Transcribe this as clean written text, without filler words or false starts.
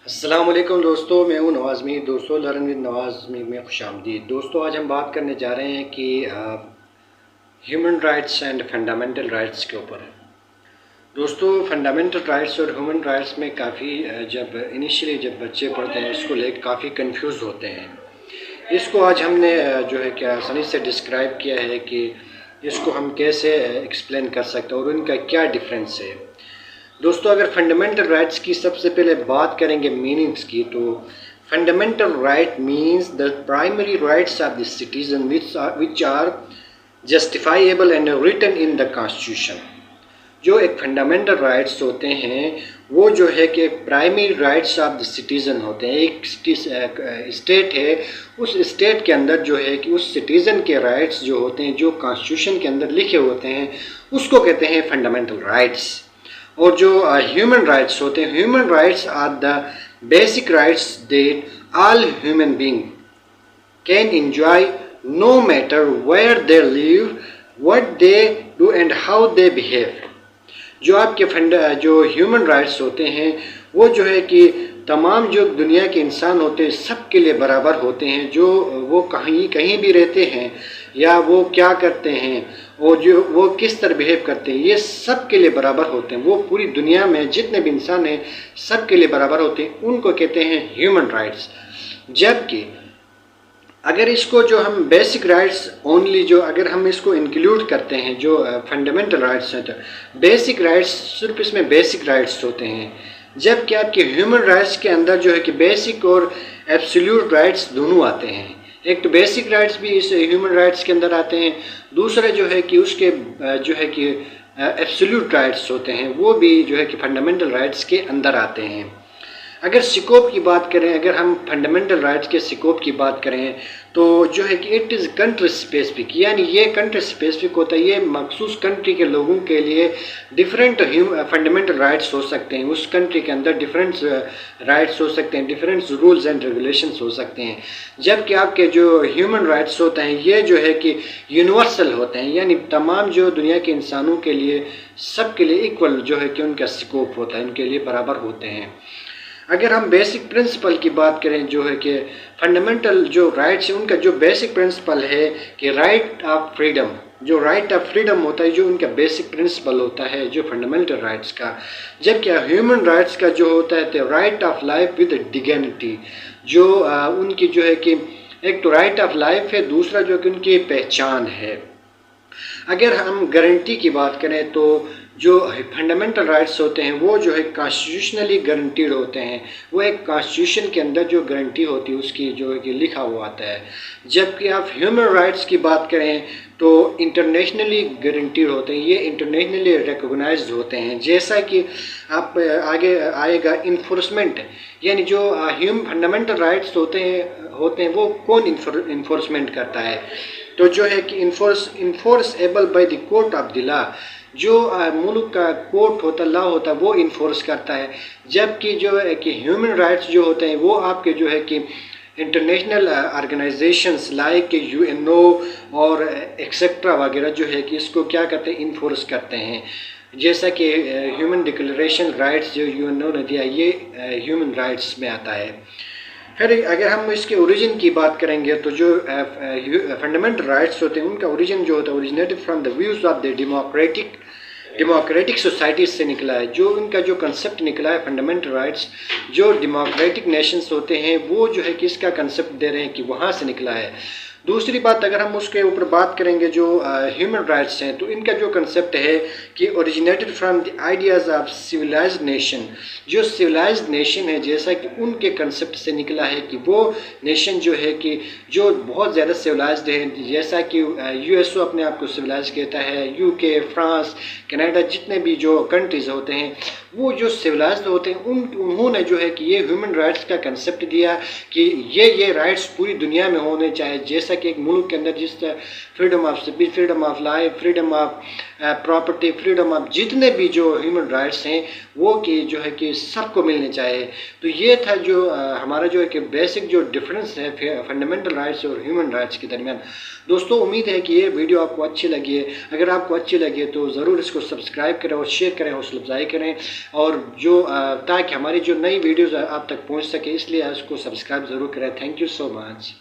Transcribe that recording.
अस्सलाम वालेकुम दोस्तों, मैं हूं नवाज़ मीर। दोस्तों, लर्न विद नवाज़ मीर में खुशामदीद। दोस्तों, आज हम बात करने जा रहे हैं कि human rights and fundamental rights के ऊपर। दोस्तों, फंडामेंटल राइट्स और ह्यूमन राइट्स में काफ़ी जब इनिशियली जब बच्चे पढ़ते हैं इसको लेकर काफ़ी कंफ्यूज होते हैं। इसको आज हमने जो है कि आसानी से डिस्क्राइब किया है कि इसको हम कैसे एक्सप्लेन कर सकते हैं और उनका क्या डिफरेंस है। दोस्तों, अगर फंडामेंटल राइट्स की सबसे पहले बात करेंगे मीनिंग्स की, तो fundamental right means the primary rights of the citizen which are justifiable and written in the constitution. जो एक फंडामेंटल राइट्स होते हैं वो जो है कि primary rights of the citizen होते हैं। एक स्टेट है, उस स्टेट के अंदर जो है कि उस सिटीज़न के राइट्स जो होते हैं जो कॉन्स्टिट्यूशन के अंदर लिखे होते हैं उसको कहते हैं फंडामेंटल राइट्स। और जो ह्यूमन राइट्स होते हैं, human rights are the basic rights that all human being can enjoy no matter where they live, what they do and how they behave. जो आपके जो ह्यूमन राइट्स होते हैं वो जो है कि तमाम जो दुनिया के इंसान होते हैं सब के लिए बराबर होते हैं। जो वो कहीं कहीं भी रहते हैं या वो क्या करते हैं और जो वो किस तरह बिहेव करते हैं, ये सब के लिए बराबर होते हैं। वो पूरी दुनिया में जितने भी इंसान हैं सब के लिए बराबर होते हैं, उनको कहते हैं ह्यूमन राइट्स। जबकि अगर इसको जो हम बेसिक राइट्स ओनली जो अगर हम इसको इंक्लूड करते हैं जो फंडामेंटल राइट्स हैं, तो बेसिक राइट्स सिर्फ इसमें बेसिक राइट्स होते हैं। जबकि आपके ह्यूमन राइट्स के अंदर जो है कि बेसिक और एब्सोल्यूट राइट्स दोनों आते हैं। एक तो बेसिक राइट्स भी इस ह्यूमन राइट्स के अंदर आते हैं, दूसरे जो है कि उसके जो है कि एब्सोल्यूट राइट्स होते हैं वो भी जो है कि फंडामेंटल राइट्स के अंदर आते हैं। अगर स्कोप की बात करें, अगर हम फंडामेंटल राइट्स के स्कोप की बात करें तो जो है कि इट इज़ कंट्री स्पेसिफिक, यानी ये कंट्री स्पेसिफिक होता है। ये मखसूस कंट्री के लोगों के लिए डिफरेंट फंडामेंटल राइट्स हो सकते हैं। उस कंट्री के अंदर डिफरेंट राइट्स हो सकते हैं, डिफरेंट रूल्स एंड रेगुलेशंस हो सकते हैं। जबकि आपके जो ह्यूमन राइट्स होते हैं ये जो है कि यूनिवर्सल होते हैं, यानी तमाम जो दुनिया के इंसानों के लिए सब के लिए इक्वल जो है कि उनका स्कोप होता है, उनके लिए बराबर होते हैं। अगर हम बेसिक प्रिंसिपल की बात करें जो है कि फंडामेंटल जो राइट्स हैं उनका जो बेसिक प्रिंसिपल है कि राइट ऑफ फ्रीडम। जो राइट ऑफ फ्रीडम होता है जो उनका बेसिक प्रिंसिपल होता है जो फंडामेंटल राइट्स का। जबकि ह्यूमन राइट्स का जो होता है तो right of life with dignity. जो उनकी जो है कि एक तो राइट ऑफ लाइफ है, दूसरा जो कि उनकी पहचान है। अगर हम गारंटी की बात करें तो जो फंडामेंटल राइट्स होते हैं वो जो है कॉन्स्टिट्यूशनली गारंटीड होते हैं। वो एक कॉन्स्टिट्यूशन के अंदर जो गारंटी होती है उसकी जो है कि लिखा हुआ आता है। जबकि आप ह्यूमन राइट्स की बात करें तो इंटरनेशनली गारंटीड होते हैं, ये इंटरनेशनली रिकॉग्नाइज्ड होते हैं। जैसा कि आप आगे आएगा इन्फोर्समेंट, यानी जो फंडामेंटल राइट्स होते हैं वो कौन इन्फोर्समेंट करता है, तो जो है कि enforceable by the court of the law. जो मुल्क का कोर्ट होता, लॉ होता है, वो इन्फोर्स करता है। जबकि जो है कि ह्यूमन राइट्स जो होते हैं वो आपके जो है कि इंटरनेशनल ऑर्गेनाइजेशंस लाइक यूएनओ और एक्सेट्रा वगैरह जो है कि इसको क्या करते हैं, इन्फोर्स करते हैं। जैसा कि ह्यूमन डिक्लेरेशन राइट्स जो यूएनओ ने दिया ये ह्यूमन राइट्स में आता है। फिर अगर हम इसके ओरिजिन की बात करेंगे तो जो फंडामेंटल राइट्स होते हैं उनका ओरिजिन जो होता है originated from the views of the democratic societies से निकला है। जो उनका जो कंसेप्ट निकला है फंडामेंटल राइट्स, जो डेमोक्रेटिक नेशंस होते हैं वो जो है कि इसका कंसेप्ट दे रहे हैं कि वहाँ से निकला है। दूसरी बात अगर हम उसके ऊपर बात करेंगे जो ह्यूमन राइट्स हैं तो इनका जो कंसेप्ट है कि originated from the ideas of civilised nation. जो सिविलाइज्ड नेशन है जैसा कि उनके कंसेप्ट से निकला है कि वो नेशन जो है कि जो बहुत ज़्यादा सिविलाइज्ड है। जैसा कि यूएसओ अपने आप को सिविलाइज कहता है, यूके, फ्रांस, कनाडा, जितने भी जो कंट्रीज़ होते हैं वो जो सिविलाइज्ड होते हैं उन्होंने जो है कि ये ह्यूमन राइट्स का कंसेप्ट दिया कि ये राइट्स पूरी दुनिया में होने चाहिए। जैसा कि एक मुल्क के अंदर जिस freedom of speech, freedom of life, freedom of property, freedom of, जितने भी जो ह्यूमन राइट्स हैं वो कि जो है कि सबको मिलने चाहिए। तो ये था जो हमारा जो है कि बेसिक जो डिफरेंस है फंडामेंटल राइट्स और ह्यूमन राइट्स के दरमियान। दोस्तों उम्मीद है कि ये वीडियो आपको अच्छी लगी है। अगर आपको अच्छी लगी है तो ज़रूर इसको सब्सक्राइब करें और शेयर करें, हौसला अफजाई करें, और जो ताकि हमारी जो नई वीडियोज़ आप तक पहुँच सके, इसलिए इसको सब्सक्राइब ज़रूर करें। Thank you so much.